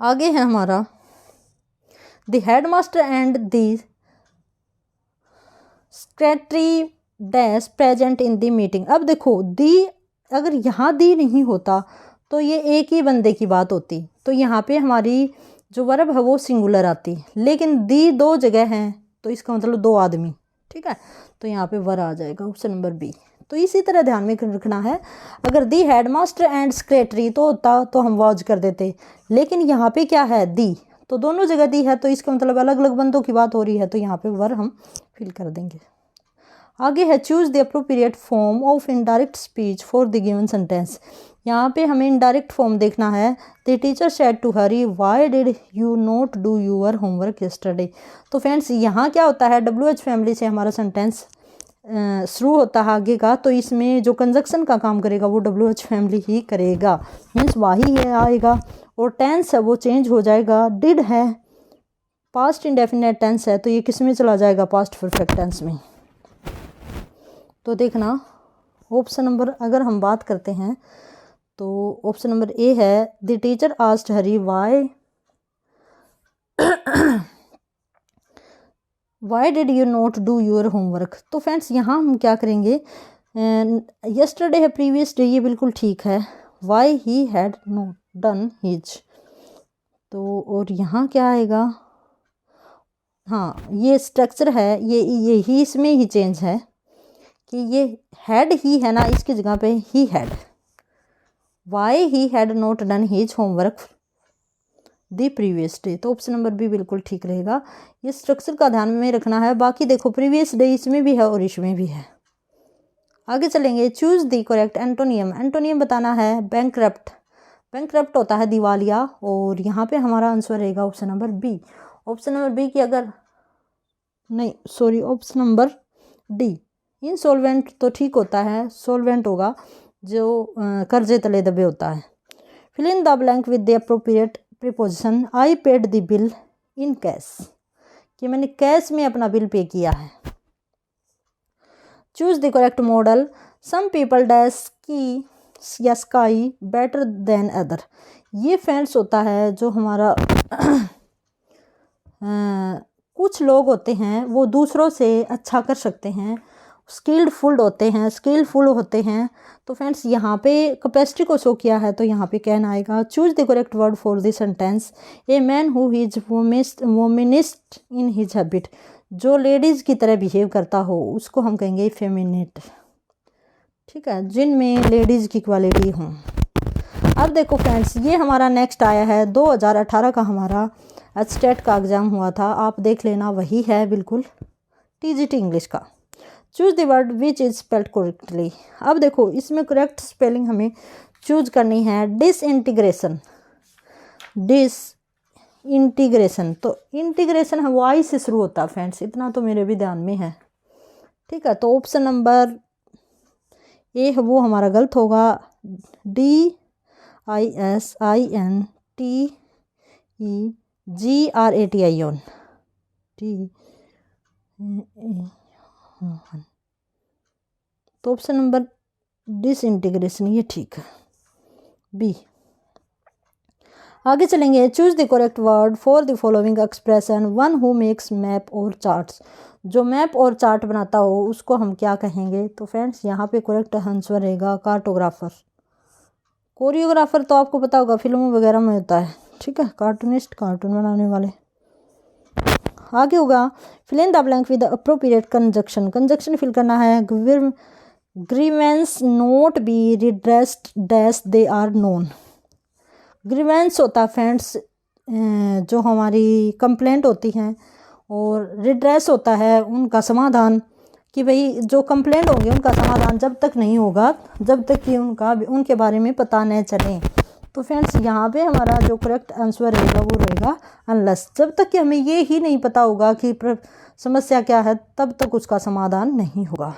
आगे है हमारा the headmaster and the secretary dash present in the meeting. अब देखो दी, अगर यहाँ दी नहीं होता तो ये एक ही बंदे की बात होती, तो यहाँ पे हमारी जो वर्ब है वो सिंगुलर आती, लेकिन दी दो जगह हैं तो इसका मतलब दो आदमी, ठीक है। तो यहाँ पे वर आ जाएगा ऑप्शन नंबर बी। तो इसी तरह ध्यान में रखना है, अगर दी हेडमास्टर एंड सेक्रेटरी तो होता तो हम वॉज कर देते, लेकिन यहाँ पे क्या है दी, तो दोनों जगह दी है तो इसका मतलब अलग अलग बंदों की बात हो रही है, तो यहाँ पे वर हम फिल कर देंगे। आगे है choose the appropriate form of indirect speech for the given sentence. यहाँ पे हमें इनडायरेक्ट फॉर्म देखना है। The teacher said to Hari why did you not do your homework yesterday. तो फ्रेंड्स यहाँ क्या होता है, WH फैमिली से हमारा सेंटेंस शुरू होता है आगे का, तो इसमें जो कंजक्शन का काम करेगा वो WH फैमिली ही करेगा, मीन्स वही है आएगा। और टेंस है वो चेंज हो जाएगा, डिड है पास्ट इंडेफिनेट टेंस है तो ये किस में चला जाएगा, पास्ट परफेक्ट टेंस में। तो देखना ऑप्शन नंबर, अगर हम बात करते हैं तो ऑप्शन नंबर ए है the teacher asked Hari why did you not do your homework. तो फ्रेंड्स यहाँ हम क्या करेंगे, यस्टरडे है प्रीवियस डे, ये बिल्कुल ठीक है। Why he had not done his, तो और यहाँ क्या आएगा, हाँ, ये स्ट्रक्चर है, ये ही इसमें ही चेंज है कि ये हैड ही है ना, इसकी जगह पे he had. Why he had not done his homework the previous day, तो ऑप्शन नंबर बी बिल्कुल ठीक रहेगा। ये स्ट्रक्चर का ध्यान में रखना है। बाकी देखो प्रीवियस डे इसमें भी है और इसमें भी है। आगे चलेंगे, choose the correct antonym. Antonym बताना है बैंकरप्ट। बैंकरप्ट होता है दिवालिया, और यहाँ पे हमारा आंसर रहेगा option number B. Option number B की अगर नहीं sorry option number D, insolvent तो ठीक होता है, सोलवेंट होगा जो कर्जे तले दबे होता है। Fill in the blank with the appropriate preposition. I paid the bill in cash, कि मैंने कैश में अपना बिल पे किया है। Choose the correct modal. Some people dash की या स्काई बेटर देन अदर। ये फ्रेंड्स होता है जो हमारा कुछ लोग होते हैं वो दूसरों से अच्छा कर सकते हैं, स्किल्डफुल होते हैं। तो फ्रेंड्स यहाँ पे कैपेसिटी को शो किया है, तो यहाँ पे कैन आएगा। Choose the correct word for the sentence. A man who is womanist in his habit. जो लेडीज़ की तरह बिहेव करता हो उसको हम कहेंगे फेमिनेट, ठीक है, जिनमें लेडीज़ की क्वालिटी हों। अब देखो फ्रेंड्स, ये हमारा नेक्स्ट आया है 2018 का हमारा एचटेट का एग्ज़ाम हुआ था, आप देख लेना, वही है बिल्कुल, टीजीटी इंग्लिश का। Choose the word which is spelled correctly. अब देखो इसमें करेक्ट स्पेलिंग हमें चूज करनी है। डिसइंटीग्रेशन, डिसइंटीग्रेशन, तो इंटीग्रेशन है वाई से शुरू होता है फ्रेंड्स, इतना तो मेरे भी ध्यान में है, ठीक है। तो ऑप्शन नंबर ए है वो हमारा गलत होगा। DISINTEGRATION, तो ऑप्शन नंबर डिसइंटीग्रेशन ये ठीक है, बी। आगे चलेंगे, choose the correct word for the following expression. One who makes map और चार्ट्स। जो मैप और चार्ट बनाता हो उसको हम क्या कहेंगे? तो फ्रेंड्स यहाँ पे करेक्ट आंसर रहेगा कार्टोग्राफर। कोरियोग्राफर तो आपको पता होगा फिल्मों वगैरह में होता है, ठीक है, कार्टूनिस्ट, कार्टून बनाने वाले। आगे होगा fill in the blank with appropriate conjunction. Conjunction fill करना है। Grievances not be redressed dash they are known. Grievances होता है फ्रेंड्स जो हमारी कंप्लेंट होती हैं, और रिड्रेस होता है उनका समाधान, कि भाई जो कंप्लेंट होंगे उनका समाधान जब तक नहीं होगा जब तक कि उनके बारे में पता न चले। तो फ्रेंड्स यहाँ पे हमारा जो करेक्ट आंसर रहेगा वो रहेगा अनलेस। जब तक कि हमें ये ही नहीं पता होगा कि समस्या क्या है तब तक उसका समाधान नहीं होगा।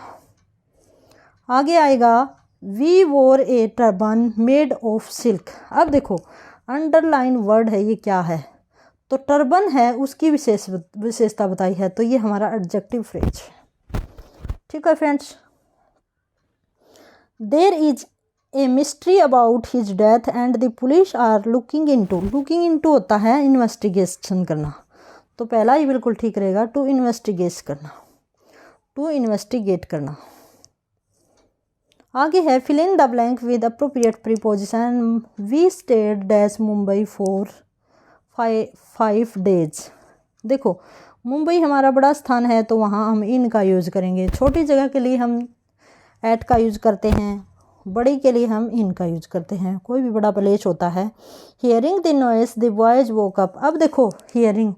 आगे आएगा वी वोर ए टर्बन मेड ऑफ सिल्क। अब देखो अंडरलाइन वर्ड है, ये क्या है? तो टर्बन है, उसकी विशेषता बताई है, तो ये हमारा एडजेक्टिव फ्रेज, ठीक है friends. There is a mystery about his death and the police are looking into. Looking into होता है इन्वेस्टिगेशन करना, तो पहला ही बिल्कुल ठीक रहेगा, टू इन्वेस्टिगेट करना, टू इन्वेस्टिगेट करना। आगे है fill in the blank with appropriate preposition. We stayed dash Mumbai for 5 days। देखो मुंबई हमारा बड़ा स्थान है तो वहाँ हम इन का यूज़ करेंगे। छोटी जगह के लिए हम एट का यूज़ करते हैं, बड़ी के लिए हम इन का यूज़ करते हैं, कोई भी बड़ा प्लेस होता है। Hearing the noise the boys woke up. अब देखो हियरिंग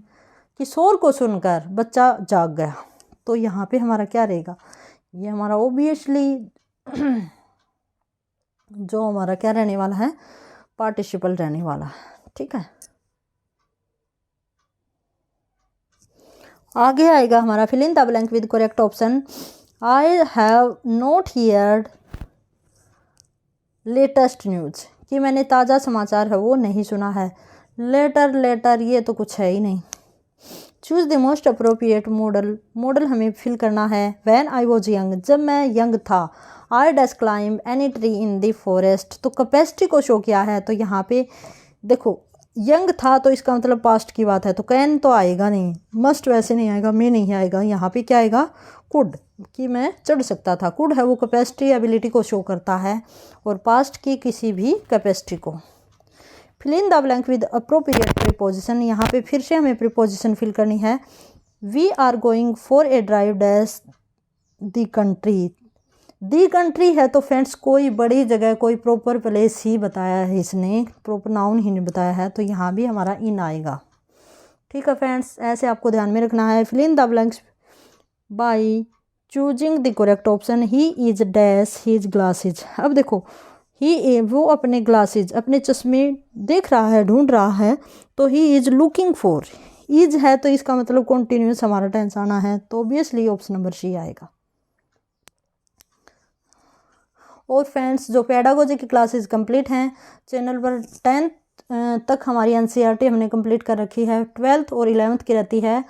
कि शोर को सुनकर बच्चा जाग गया, तो यहाँ पे हमारा क्या रहेगा? ये हमारा ओबियसली जो हमारा क्या रहने वाला है? पार्टिसिपल रहने वाला है, ठीक है। आगे आएगा हमारा fill in the blank with correct option. I have not heard latest news, कि मैंने ताज़ा समाचार है वो नहीं सुना है। लेटर ये तो कुछ है ही नहीं। Choose the most appropriate model. Model हमें फिल करना है। व्हेन आई वॉज यंग, जब मैं यंग था। I dash climb any tree in the forest, तो कैपेसिटी को शो किया है, तो यहाँ पे देखो यंग था तो इसका मतलब पास्ट की बात है, तो कैन तो आएगा नहीं, मस्ट वैसे नहीं आएगा, मे नहीं आएगा, यहाँ पे क्या आएगा? कुड, कि मैं चढ़ सकता था। कुड है वो कैपेसिटी एबिलिटी को शो करता है, और पास्ट की किसी भी कैपेसिटी को। Fill in the blank with appropriate preposition. यहाँ पे फिर से हमें प्रीपोजिशन फिल करनी है। We are going for a drive dash the country. The country है तो फ्रेंड्स कोई बड़ी जगह, कोई प्रॉपर प्लेस ही बताया है, इसने प्रॉपर नाउन ही नहीं बताया है, तो यहाँ भी हमारा इन आएगा। ठीक है फ्रेंड्स, ऐसे आपको ध्यान में रखना है। Fill in the blanks by choosing the correct option. He is dash his glasses. अब देखो ही, वो अपने ग्लासेज, अपने चश्मे देख रहा है, ढूंढ रहा है, तो he is looking for. Is है तो इसका मतलब कॉन्टिन्यूस हमारा टेंस आना है, तो ऑब्वियसली ऑप्शन नंबर सी आएगा। और फ्रेंड्स, जो पेडागोजी की क्लासेस कंप्लीट हैं चैनल पर, 10th तक हमारी एनसीईआरटी हमने कंप्लीट कर रखी है, 12th और 11th की रहती है।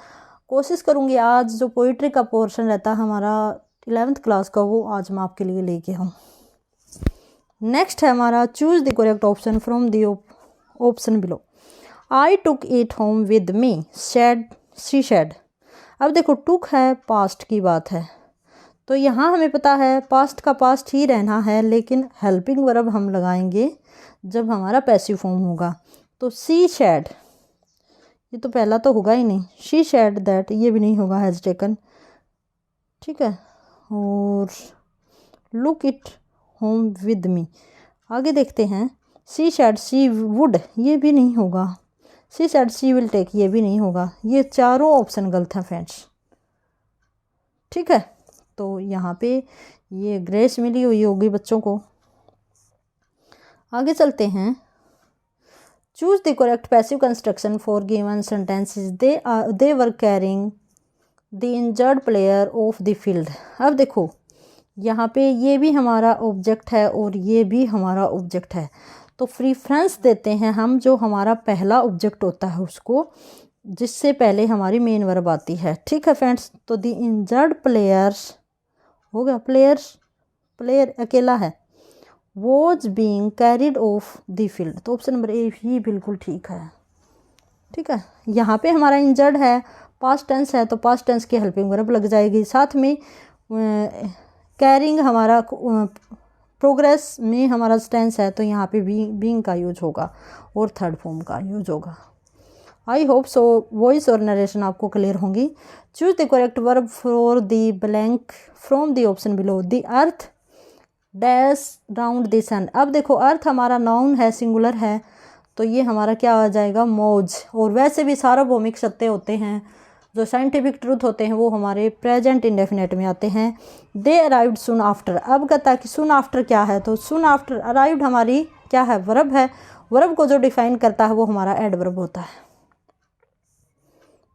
कोशिश करूँगी आज जो पोइट्री का पोर्शन रहता है हमारा 11th क्लास का, वो आज मैं आपके लिए लेके आऊँ। नेक्स्ट है हमारा choose the correct option from the option below. I took it home with me, she'd she she'd. अब देखो टुक है, पास्ट की बात है, तो यहाँ हमें पता है पास्ट का पास्ट ही रहना है, लेकिन हेल्पिंग वर्ब हम लगाएंगे जब हमारा पैसिव फॉर्म होगा। तो सी शेड, ये तो पहला तो होगा ही नहीं। शी शेड दैट, ये भी नहीं होगा, हैज़ टेकन। ठीक है, और लुक इट होम विद मी, आगे देखते हैं। सी शेड शी वुड, ये भी नहीं होगा। She shed she will take, ये भी नहीं होगा। ये चारों ऑप्शन गलत हैं फ्रेंड्स। ठीक है, तो यहाँ पे ये ग्रेस मिली हुई होगी बच्चों को। आगे चलते हैं। Choose the correct passive construction for given sentences. They were carrying the injured player of the field. अब देखो यहाँ पे ये भी हमारा ऑब्जेक्ट है और ये भी हमारा ऑब्जेक्ट है, तो प्रीफ्रेंस देते हैं हम जो हमारा पहला ऑब्जेक्ट होता है उसको, जिससे पहले हमारी मेन वर्ब आती है। ठीक है फ्रेंड्स, तो द इंजर्ड प्लेयर्स हो गया, प्लेयर अकेला है, was being carried of the field, तो ऑप्शन नंबर ए ही बिल्कुल ठीक है। ठीक है, यहाँ पे हमारा इंजर्ड है, पास्ट टेंस है, तो पास्ट टेंस की हेल्पिंग वर्ब लग जाएगी। साथ में कैरिंग हमारा प्रोग्रेस में हमारा टेंस है, तो यहाँ पे बीइंग का यूज होगा और थर्ड फॉर्म का यूज होगा। आई होप सो वॉइस और नरेशन आपको क्लियर होंगी। Choose the correct verb for the blank from the option below. The earth dash round the sun. अब देखो अर्थ हमारा नाउन है, सिंगुलर है, तो ये हमारा क्या आ जाएगा, मौज। और वैसे भी सार्वभौमिक सत्य होते हैं, जो साइंटिफिक ट्रूथ होते हैं, वो हमारे प्रेजेंट इंडेफिनेट में आते हैं। दे अराइव्ड सून आफ्टर। अब कहता है कि सून आफ्टर क्या है, तो सून आफ्टर अराइव्ड हमारी क्या है, वर्ब है। वर्ब को जो डिफाइन करता है वो हमारा एडवर्ब होता है।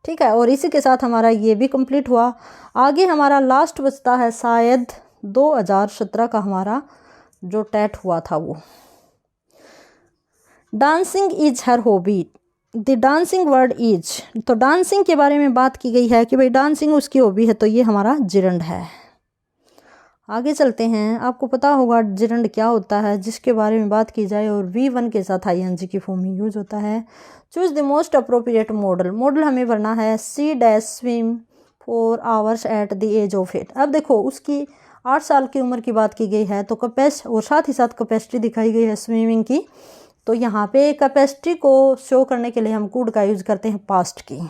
ठीक है, और इसी के साथ हमारा ये भी कंप्लीट हुआ। आगे हमारा लास्ट बचता है शायद 2017 का हमारा जो टेट हुआ था वो। Dancing is her hobby. The dancing word is, तो डांसिंग के बारे में बात की गई है कि भाई डांसिंग उसकी हॉबी है, तो ये हमारा जिरंड है। आगे चलते हैं। आपको पता होगा जिरंड क्या होता है, जिसके बारे में बात की जाए और V1 के साथ ING की फॉर्म में यूज होता है। Choose the most appropriate model. Model हमें भरना है she dash swim 4 hours at the age of 8। अब देखो उसकी 8 साल की उम्र की बात की गई है, तो और साथ ही साथ कैपेसिटी दिखाई गई है स्विमिंग की, तो यहाँ पे कैपेसिटी को शो करने के लिए हम कुड का यूज करते हैं पास्ट की।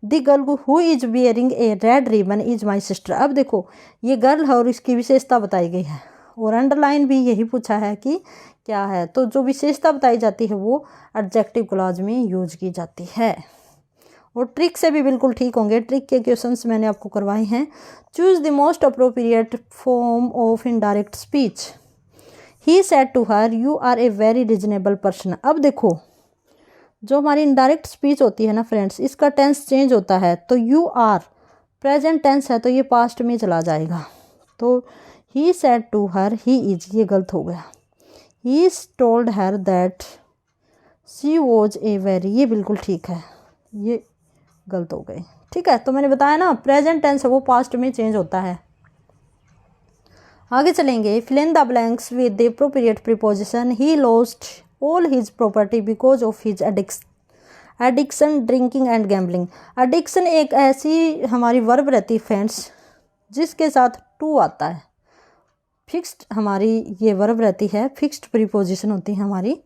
The girl who is bearing A red ribbon is my sister. अब देखो ये गर्ल है और इसकी विशेषता बताई गई है, और अंडरलाइन भी यही पूछा है कि क्या है, तो जो विशेषता बताई जाती है वो एडजेक्टिव क्लॉज में यूज की जाती है। और ट्रिक से भी बिल्कुल ठीक होंगे, ट्रिक के क्वेश्चंस मैंने आपको करवाए हैं। Choose the most appropriate form of indirect speech. He said to her you are a very reasonable person. अब देखो जो हमारी इनडायरेक्ट स्पीच होती है ना फ्रेंड्स, इसका टेंस चेंज होता है, तो यू आर प्रेजेंट टेंस है तो ये पास्ट में चला जाएगा, तो he said to her he is, ये गलत हो गया। He told her that she was a very, ये बिल्कुल ठीक है, ये गलत हो गए। ठीक है, तो मैंने बताया ना प्रेजेंट टेंस है वो पास्ट में चेंज होता है। आगे चलेंगे। Fill in the blanks with the appropriate preposition. He lost all his property because of his addiction drinking and gambling. Addiction एक ऐसी हमारी वर्ब रहती है फ्रेंड्स जिसके साथ टू आता है, फिक्स्ड हमारी ये वर्ब रहती है, फिक्स्ड प्रीपोजिशन होती है हमारी,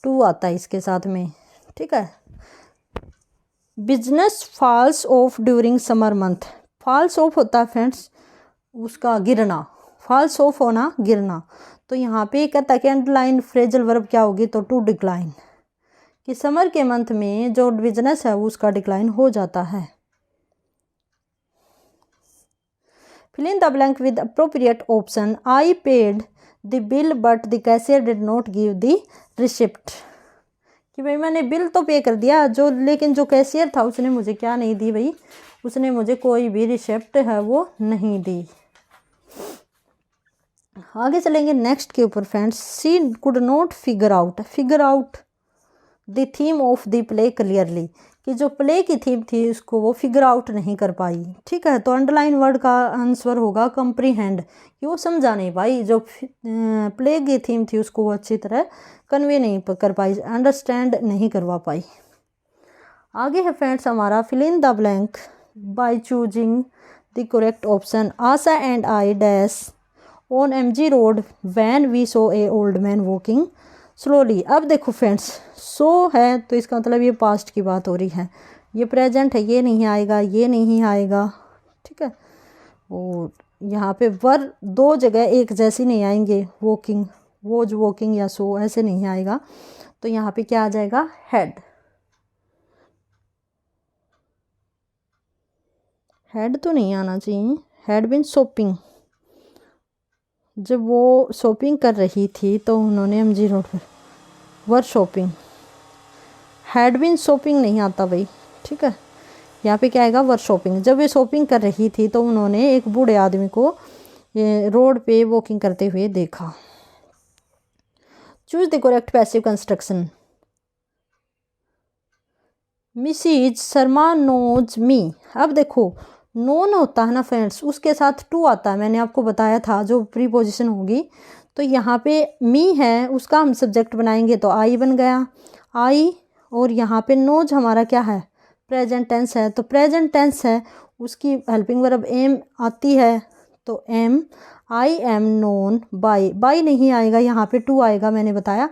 टू आता है इसके साथ में। ठीक है, business falls off during summer month. Falls off होता है फ्रेंड्स उसका गिरना, फॉल्स ऑफ होना गिरना। तो यहाँ पे कहता है कि अंडरलाइन फ्रेजल वर्ब क्या होगी, तो टू डिक्लाइन, कि समर के मंथ में जो बिजनेस है उसका डिक्लाइन हो जाता है। Fill in the blank with appropriate option. I paid the bill but the cashier did not give the receipt, कि भाई मैंने बिल तो पे कर दिया जो, लेकिन जो कैशियर था उसने मुझे क्या नहीं दी भाई, उसने मुझे कोई भी रिसिप्ट है वो नहीं दी। आगे चलेंगे नेक्स्ट के ऊपर friends. She could not figure out the theme of the play clearly, कि जो प्ले की थीम थी उसको वो फिगर आउट नहीं कर पाई। ठीक है, तो अंडरलाइन वर्ड का आंसर होगा कंप्रीहेंड, कि वो समझा नहीं पाई, जो प्ले की थीम थी उसको वो अच्छी तरह कन्वे नहीं कर पाई, अंडरस्टैंड नहीं करवा पाई। आगे है फ्रेंड्स हमारा fill in the blank by choosing the correct option. Asha and I dash on MG road when we saw a old man walking slowly. अब देखो फ्रेंड्स, सो है तो इसका मतलब ये पास्ट की बात हो रही है, ये प्रेजेंट है, ये नहीं आएगा, ये नहीं आएगा। ठीक है, और यहाँ पे वर दो जगह एक जैसी नहीं आएंगे, वॉकिंग, वॉज वॉकिंग या सो ऐसे नहीं आएगा। तो यहाँ पे क्या आ जाएगा, हेड। हेड तो नहीं आना चाहिए, हेड बीन शॉपिंग, जब वो शॉपिंग कर रही थी तो उन्होंने MG रोड पर वर शॉपिंग, हैड बीन शॉपिंग नहीं आता भाई। ठीक है, यहाँ पे क्या आएगा, वर शॉपिंग। जब ये शॉपिंग कर रही थी तो उन्होंने एक बूढ़े आदमी को रोड पे वॉकिंग करते हुए देखा। Choose the correct passive construction. Mrs Sharma knows me. अब देखो नोन होता है ना फ्रेंड्स, उसके साथ टू आता है, मैंने आपको बताया था जो प्रीपोजिशन होगी। तो यहाँ पे मी है, उसका हम सब्जेक्ट बनाएंगे तो आई बन गया, आई। और यहाँ पे नोज हमारा क्या है, प्रेजेंट टेंस है, तो प्रेजेंट टेंस है, उसकी हेल्पिंग वर्ब एम आती है, तो am. I am known by, by नहीं आएगा, यहाँ पे टू आएगा, मैंने बताया।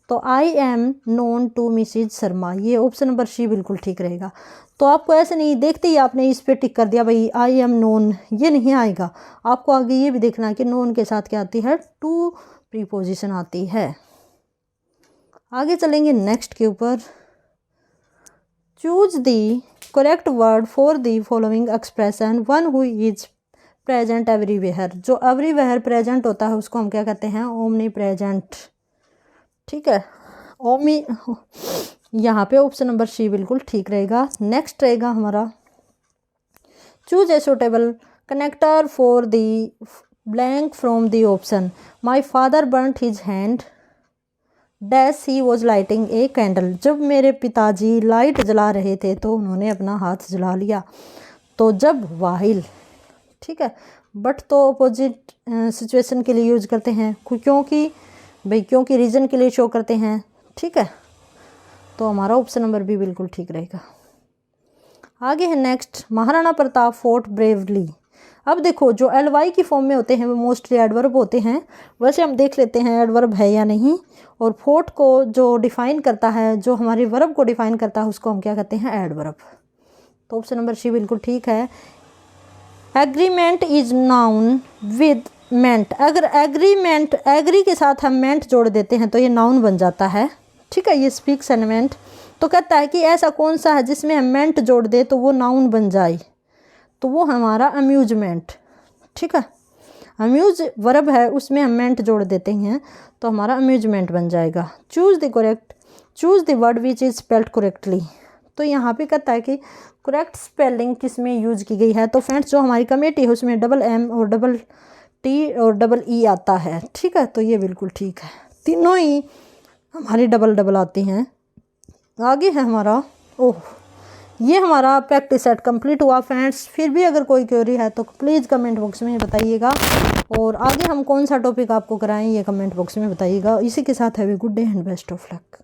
तो I am known to Mrs Sharma, ये ऑप्शन नंबर सी बिल्कुल ठीक रहेगा। तो आपको ऐसे नहीं देखते ही आपने इस पे टिक कर दिया भाई आई एम नोन, ये नहीं आएगा। आपको आगे ये भी देखना है कि नोन के साथ क्या आती है, टू प्रीपोजिशन आती है। आगे चलेंगे नेक्स्ट के ऊपर। Choose the correct word for the following expression. One who is present everywhere. जो एवरीवेयर प्रेजेंट होता है उसको हम क्या कहते हैं, ओमनी प्रेजेंट। ठीक है, ओमी, यहाँ पे ऑप्शन नंबर सी बिल्कुल ठीक रहेगा। नेक्स्ट रहेगा हमारा choose a suitable connector for the blank from the option. My father burnt his hand dash he was lighting a candle. जब मेरे पिताजी लाइट जला रहे थे तो उन्होंने अपना हाथ जला लिया। तो जब वाहिल, ठीक है, बट तो अपोजिट सिचुएशन के लिए यूज करते हैं, क्योंकि भाई क्योंकि रीजन के लिए शो करते हैं। ठीक है, तो हमारा ऑप्शन नंबर भी बिल्कुल ठीक रहेगा। आगे है next, Maharana Pratap fort bravely. अब देखो जो एलवाई की फॉर्म में होते हैं वो मोस्टली एडवर्ब होते हैं। वैसे हम देख लेते हैं एडवर्ब है या नहीं। और फोर्ट को जो डिफाइन करता है, जो हमारे वर्ब को डिफाइन करता है, उसको हम क्या कहते हैं, एडवर्ब। तो ऑप्शन नंबर सी बिल्कुल ठीक है। एग्रीमेंट इज नाउन विद मेंट। अगर एग्रीमेंट, एग्री के साथ हम मेंट जोड़ देते हैं तो ये नाउन बन जाता है। ठीक है, ये स्पीक्स एंड मेंट। तो कहता है कि ऐसा कौन सा है जिसमें हम मेंट जोड़ दे तो वो नाउन बन जाए, तो वो हमारा अम्यूजमेंट। ठीक है, अम्यूज वर्ब है, उसमें हम मेंट जोड़ देते हैं तो हमारा अम्यूजमेंट बन जाएगा। Choose the word which is spelled correctly. तो यहाँ पे कहता है कि करेक्ट स्पेलिंग किस में यूज की गई है। तो फ्रेंड्स जो हमारी कमेटी है उसमें डबल एम और डबल टी और डबल ई आता है। ठीक है, तो ये बिल्कुल ठीक है, तीनों ही हमारी डबल डबल आती हैं। आगे है हमारा, ये हमारा प्रैक्टिस सेट कंप्लीट हुआ फ्रेंड्स। फिर भी अगर कोई क्वेरी है तो प्लीज़ कमेंट बॉक्स में बताइएगा, और आगे हम कौन सा टॉपिक आपको कराएं ये कमेंट बॉक्स में बताइएगा। इसी के साथ have a good day and best of luck.